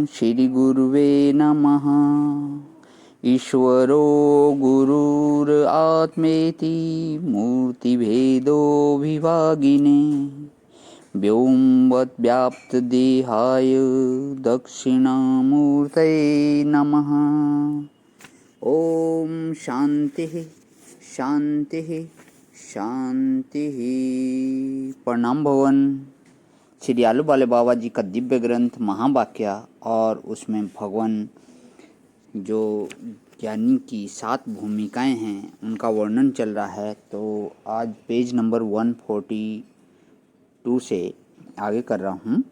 श्रीगुरुवे नमः। ईश्वरो गुरुरात्मेति मूर्तिभेदो विभागिने व्योमवद्व्याप्तदेहाय दक्षिणामूर्तये नमः। ओम शांति शांति शांति। प्रणाम भवन। श्री आलू वाले बाबा जी का दिव्य ग्रंथ महावाक्य और उसमें भगवान जो ज्ञानी की 7 भूमिकाएं हैं उनका वर्णन चल रहा है। तो आज पेज नंबर 142 से आगे कर रहा हूँ।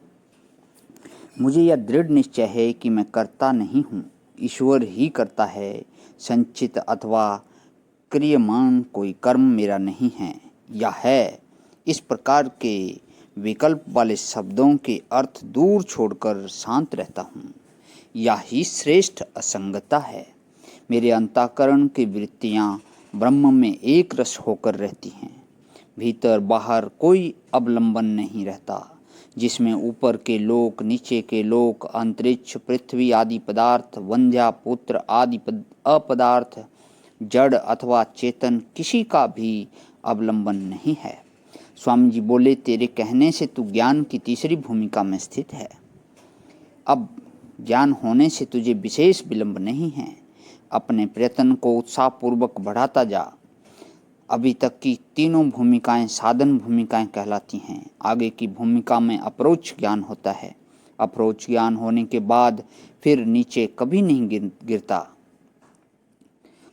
मुझे यह दृढ़ निश्चय है कि मैं करता नहीं हूँ, ईश्वर ही करता है। संचित अथवा क्रियमान कोई कर्म मेरा नहीं है या है। इस प्रकार के विकल्प वाले शब्दों के अर्थ दूर छोड़कर शांत रहता हूँ। यह ही श्रेष्ठ असंगता है। मेरे अंतःकरण की वृत्तियाँ ब्रह्म में एक रस होकर रहती हैं। भीतर बाहर कोई अवलंबन नहीं रहता, जिसमें ऊपर के लोक, नीचे के लोक, अंतरिक्ष, पृथ्वी आदि पदार्थ, वंध्या पुत्र आदि अपदार्थ, जड़ अथवा चेतन किसी का भी अवलंबन नहीं है। स्वामी जी बोले, तेरे कहने से तू ज्ञान की तीसरी भूमिका में स्थित है। अब ज्ञान होने से तुझे विशेष विलंब नहीं है। अपने प्रयत्न को उत्साहपूर्वक बढ़ाता जा। अभी तक की तीनों भूमिकाएं साधन भूमिकाएं कहलाती हैं। आगे की भूमिका में अप्रोच ज्ञान होता है। अप्रोच ज्ञान होने के बाद फिर नीचे कभी नहीं गिरता,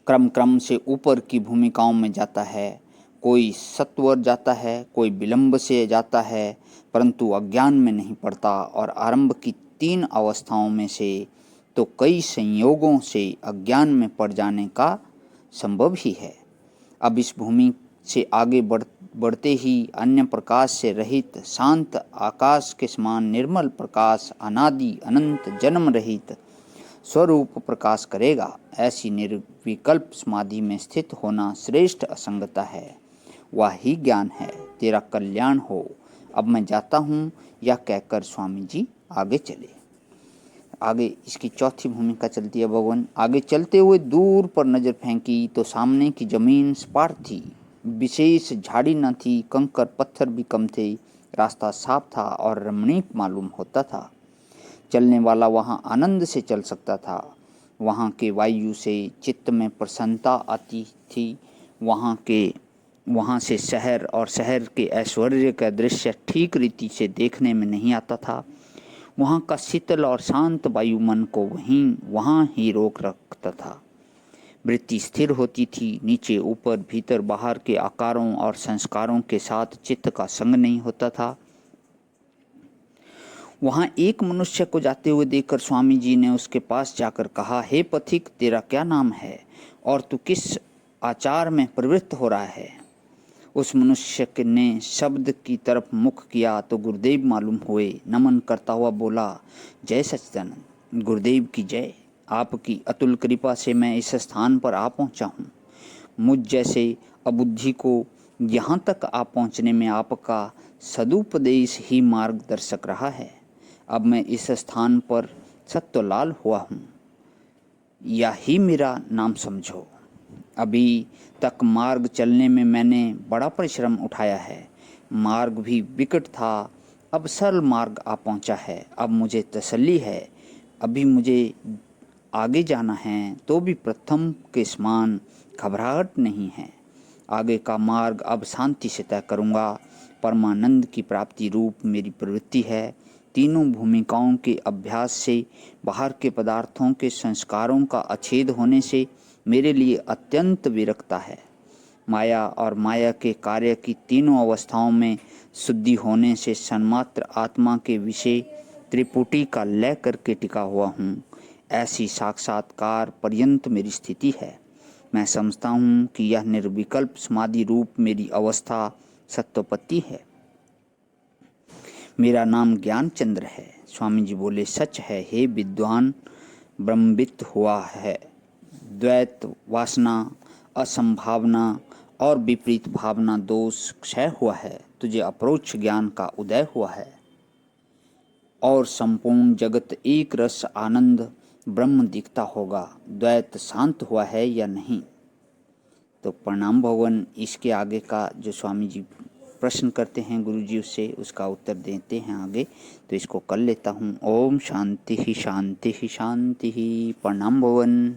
क्रम क्रम से ऊपर की भूमिकाओं में जाता है। कोई सत्वर जाता है, कोई विलंब से जाता है, परंतु अज्ञान में नहीं पड़ता। और आरंभ की 3 अवस्थाओं में से तो कई संयोगों से अज्ञान में पड़ जाने का संभव ही है। अब इस भूमि से आगे बढ़ते ही अन्य प्रकाश से रहित शांत आकाश के समान निर्मल प्रकाश अनादि अनंत जन्म रहित स्वरूप प्रकाश करेगा। ऐसी निर्विकल्प समाधि में स्थित होना श्रेष्ठ असंगता है। वह ही ज्ञान है। तेरा कल्याण हो। अब मैं जाता हूँ, यह कहकर स्वामी जी आगे चले। आगे इसकी चौथी भूमिका चलती है। भगवान आगे चलते हुए दूर पर नजर फेंकी तो सामने की जमीन सपाट थी। विशेष झाड़ी न थी, कंकर पत्थर भी कम थे। रास्ता साफ था और रमणीक मालूम होता था। चलने वाला वहाँ आनंद से चल सकता था। वहाँ के वायु से चित्त में प्रसन्नता आती थी। वहाँ से शहर और शहर के ऐश्वर्य का दृश्य ठीक रीति से देखने में नहीं आता था। वहाँ का शीतल और शांत वायु मन को वहाँ ही रोक रखता था। वृत्ति स्थिर होती थी। नीचे ऊपर भीतर बाहर के आकारों और संस्कारों के साथ चित्त का संग नहीं होता था। वहाँ एक मनुष्य को जाते हुए देखकर स्वामी जी ने उसके पास जाकर कहा, हे पथिक, तेरा क्या नाम है और तू किस आचार में प्रवृत्त हो रहा है? उस मनुष्य ने शब्द की तरफ मुख किया तो गुरुदेव मालूम हुए। नमन करता हुआ बोला, जय सच्चिदानंद, गुरुदेव की जय। आपकी अतुल कृपा से मैं इस स्थान पर आ पहुंचा हूँ। मुझ जैसे अबुद्धि को यहाँ तक आ पहुँचने में आपका सदुपदेश ही मार्गदर्शक रहा है। अब मैं इस स्थान पर सत्वलाल हुआ हूँ, यही मेरा नाम समझो। अभी तक मार्ग चलने में मैंने बड़ा परिश्रम उठाया है। मार्ग भी विकट था, अब सरल मार्ग आ पहुंचा है। अब मुझे तसल्ली है। अभी मुझे आगे जाना है तो भी प्रथम के समान घबराहट नहीं है। आगे का मार्ग अब शांति से तय करूँगा। परमानंद की प्राप्ति रूप मेरी प्रवृत्ति है। तीनों भूमिकाओं के अभ्यास से, बाहर के पदार्थों के संस्कारों का अच्छेद होने से मेरे लिए अत्यंत विरक्ता है। माया और माया के कार्य की तीनों अवस्थाओं में शुद्धि होने से सन्मात्र आत्मा के विषय त्रिपुटी का लय करके टिका हुआ हूँ। ऐसी साक्षात्कार पर्यंत मेरी स्थिति है। मैं समझता हूँ कि यह निर्विकल्प समाधि रूप मेरी अवस्था सत्वपत्ति है। मेरा नाम ज्ञानचंद्र है। स्वामी जी बोले, सच है हे विद्वान, ब्रह्मविद हुआ है। द्वैत वासना, असंभावना और विपरीत भावना दोष क्षय हुआ है। तुझे अप्रोक्ष ज्ञान का उदय हुआ है। और संपूर्ण जगत एक रस आनंद ब्रह्म दिखता होगा, द्वैत शांत हुआ है या नहीं। तो प्रणाम भगवान, इसके आगे का जो स्वामी जी प्रश्न करते हैं गुरु जी उससे, उसका उत्तर देते हैं आगे। तो इसको कर लेता हूँ। ओम शांति ही शांति ही शांति ही। प्रणाम भगवान।